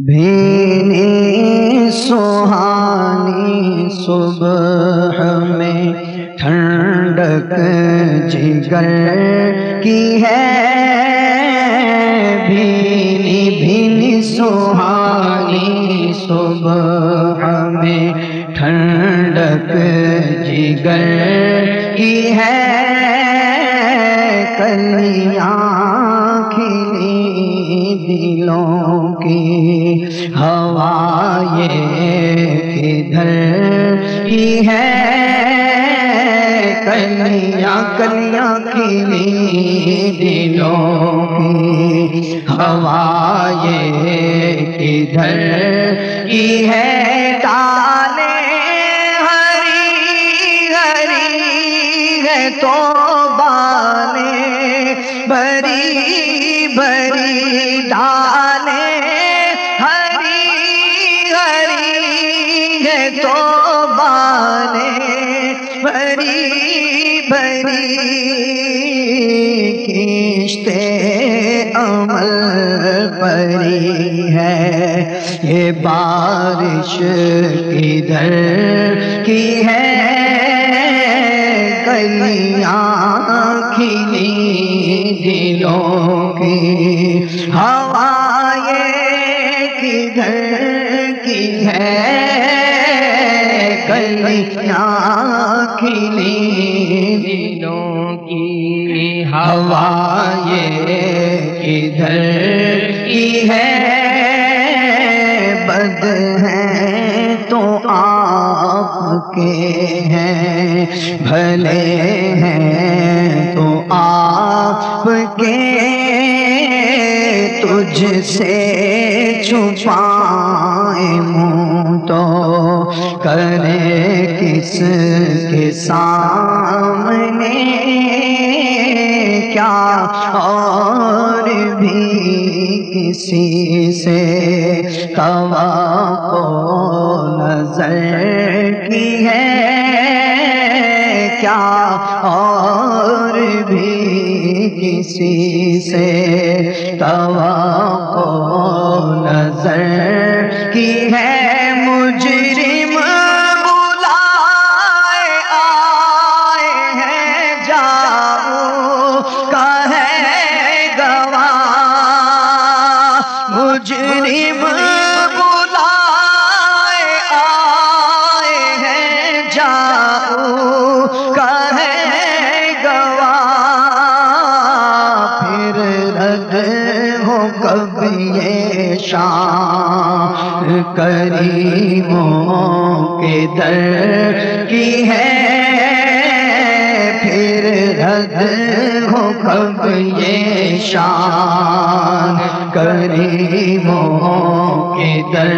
بھینی سہانی صبح میں ٹھنڈک جگر کی ہے، بھینی بھینی سہانی صبح میں ٹھنڈک جگر کی ہے، کلیاں کھلی دلوں کی ہوا یہ کدھر کی ہے، کلیاں کلیاں کھلی دلوں کی ہوا یہ کدھر کی ہے، ڈالیں ہری ہری ہے تو بالیں بھری بھری، ڈالیں ہری ہری ہے تو بالیں بھری بھری، کشتے عمل پری ہے، یہ بارش کدھر کی ہے، کلیاں کھلی دلوں کی ہوا یہ کدھر کی ہے، کلیاں کھلی دلوں کی ہوا یہ کدھر کی ہے، بد ہیں تو آپ کے ہیں، بھلے ہیں تو آپ کے، تجھ سے چھپائیں منہ تو کرے کس کے سامنے، کیا اور بھی کسی سے توقع نظر کی ہے، کیا اور بھی کسی سے توقع نظر کی ہے، مجرم بلائے آئے ہیں جاؤ کا ہے گواہ، مجرم بلائے آئے ہیں جاؤ کا ہے گواہ، پھر رد ہو کب یہ شان کریموں کے در کی ہے، پھر رد ہو کب یہ شان کریموں کے در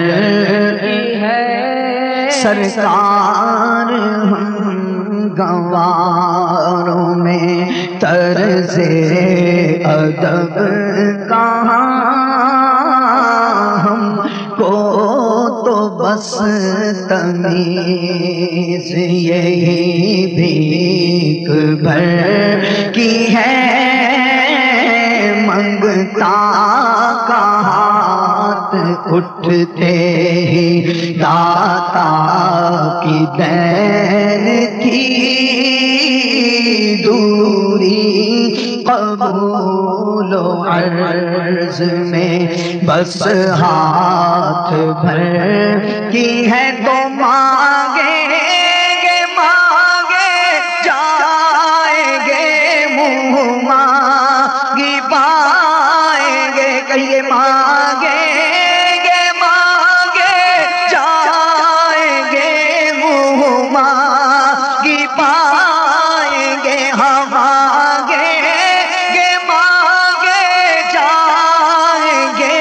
کی ہے، سرکار ہم گواروں میں طرز ادب کہاں، ہم کو تو بس تمیز یہی بھیک بھر کی ہے، منگتا کا ہاتھ اٹھتے ہی داتا کی دین تھی، دوری قبول و عرض میں بس ہاتھ بھر کی ہے، تو مانگیں گے مانگے جائیں گے، منہ مانگی پائیں گے، کہیے مانگیں گے مانگے جائیں گے، منہ مانگی پائیں گے، ہم مانگیں گے مانگے جائیں گے،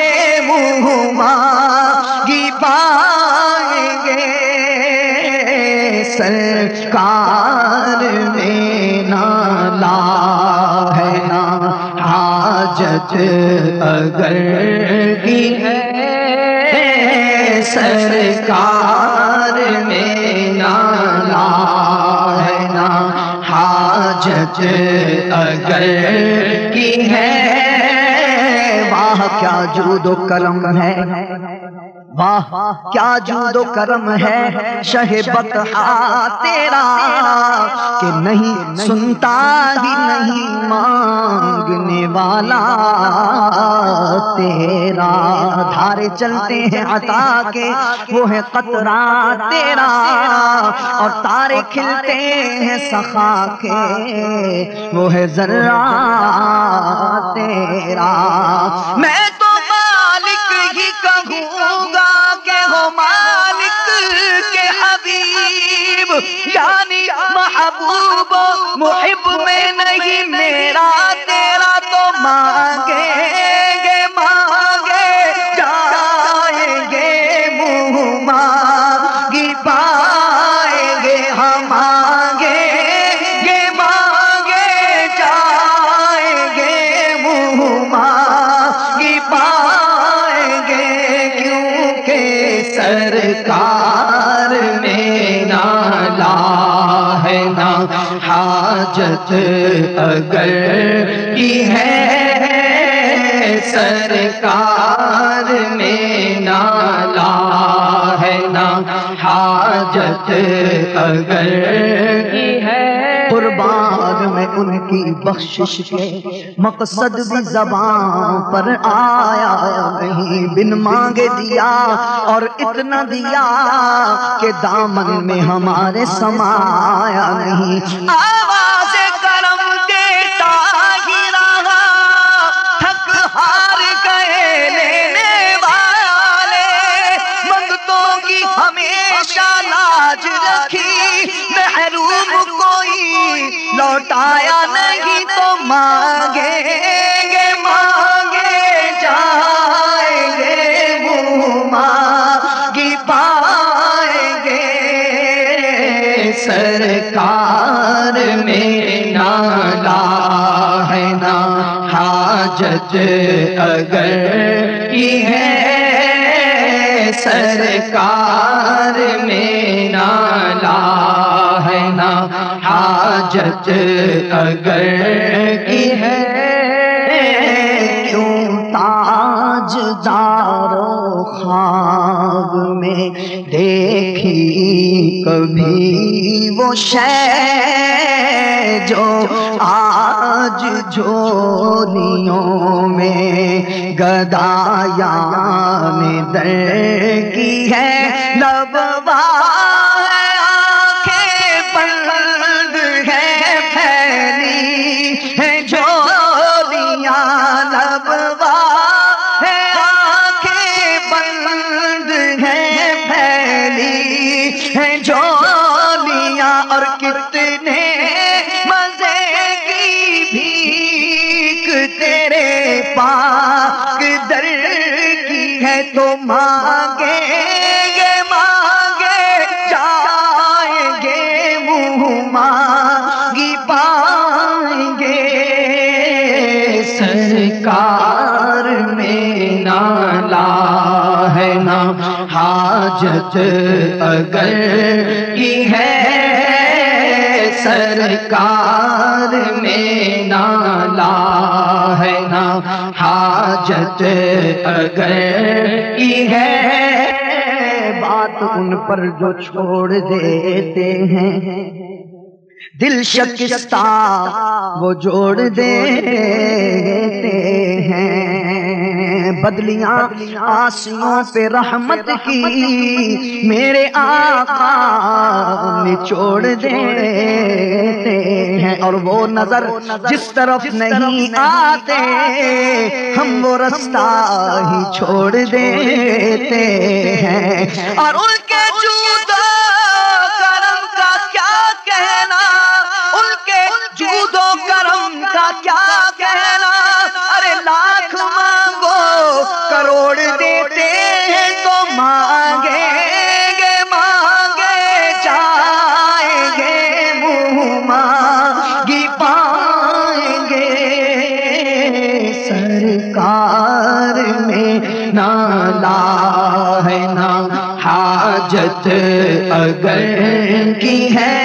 منہ مانگی پائیں گے، سرکار میں نہ لا ہے نہ حاجت اگر کی ہے، سرکار میں نہ لا ہے نہ حاجت اگر کی ہے، واہ کیا جود و کرم ہے، واہ کیا جود و کرم ہے شہ بطحا تیرا، کہ نہیں سنتا ہی نہیں مانگنے والا تیرا، دھارے چلتے ہیں عطا کے وہ ہے قطرہ تیرا، اور تارے کھلتے ہیں سخا کے وہ ہے ذرہ تیرا۔ میں تو مالک ہی کہوں گا کہ ہو مالک کے حبیب، یعنی محبوب و محب میں نہیں میرا تیرا، تو مانگیں گے مانگے جائیں گے منہ مانگی پائیں گے، ہم مانگیں گے مانگے جائیں گے منہ مانگی پائیں گے، کیونکہ سرکار میں نالا ہے نا حاجت اگر کی ہے، سرکار میں نالا ہے نا حاجت اگر کی ہے، قربان میں ان کی بخشش کے مقصد بھی زبان پر آیا نہیں، بن مانگے دیا اور اتنا دیا کہ دامن میں ہمارے سمایا نہیں، آواز کرم دیتا ہی رہا، تھک ہار گئے لینے والے، منگتوں کی ہمیشہ لاج رکھی، محروم کوئی لوٹایا نہیں، تو مانگیں گے مانگے جائیں گے منہ مانگی پائیں گے، سرکار میں نالا ہے نا حاجت اگر کی ہے، سرکار میں نالا ہے نا حاجت اگر کی ہے، کیوں تاج دارو خواب میں دیکھی کبھی وہ شے جو آج جھولیوں میں گدایان در کی ہے، لبوا آنکھیں بند ہے پھیلی ہے جھولیاں، لبوا آنکھیں بند ہے پھیلی ہے جھولیاں، اور کتنے مزے کی بھیک تیرے پاک در کی ہے، تو مانگیں گے مانگے جائیں گے منہ مانگی پائیں گے، سرکار میں نالا ہے نا حاجت اگر کی ہے، سرکار میں نالا ہے نا حاجت اگر کی ہے، بات ان پر جو چھوڑ دیتے ہیں دل شکستہ وہ جوڑ دیتے ہیں، بدلیاں آسیوں پہ رحمت کی میرے آقا نچوڑ دیتے ہیں، اور وہ نظر جس طرف نہیں آتے ہم وہ رستہ ہی چھوڑ دیتے ہیں، اور ان کے جود و کرم کا کیا کہنا، ان کے جود و کرم کا کیا کہنا، ارے لاکھ مانگو کروڑ دیتے ہیں، تو مانگیں گے مانگے جائیں گے منہ مانگی پائیں گے، سرکار میں نالا ہے نا حاجت اگر کی ہے،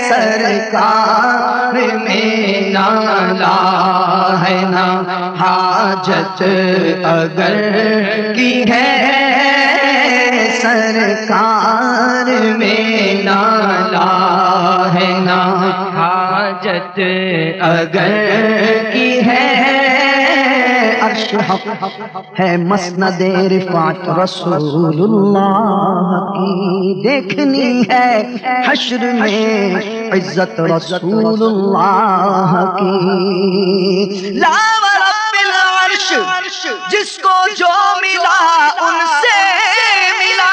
سرکار میں نالا ہے نا حاجت اگر کی ہے سرکار میں نالا ہے نا حاجت اگر کی ہے عرش حق ہے مسند رفعت رسول اللہ کی دیکھنی ہے حشر میں عزت رسول اللہ کی لا ورب العرش جس کو جو ملا ان سے ملا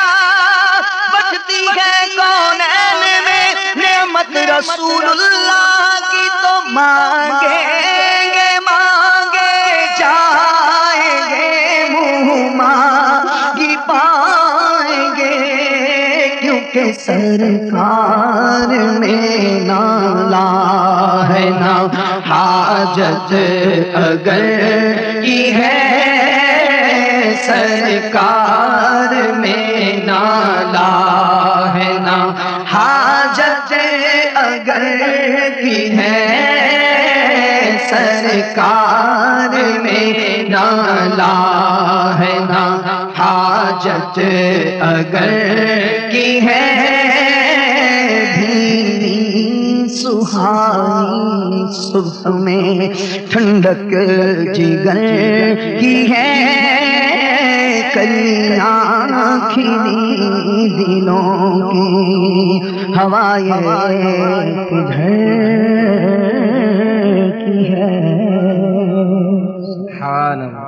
بٹتی ہے کونین میں نعمت رسول اللہ کی تو مانگیں گے مانگے جائیں گے منہ مانگی پائیں گے کیونکہ سرکار میں نالا ہے نا حاجت اگر کی ہے سرکار میں نالا ہے نا حاجت اگر کی ہے سرکار میں نالا ہے نا حاجت اگر کی ہے سہانی صبح میں ٹھنڈک جگر کی ہے کلیاں کھلی دلوں کی ہوائیں کدھر کی ہے سبحان اللہ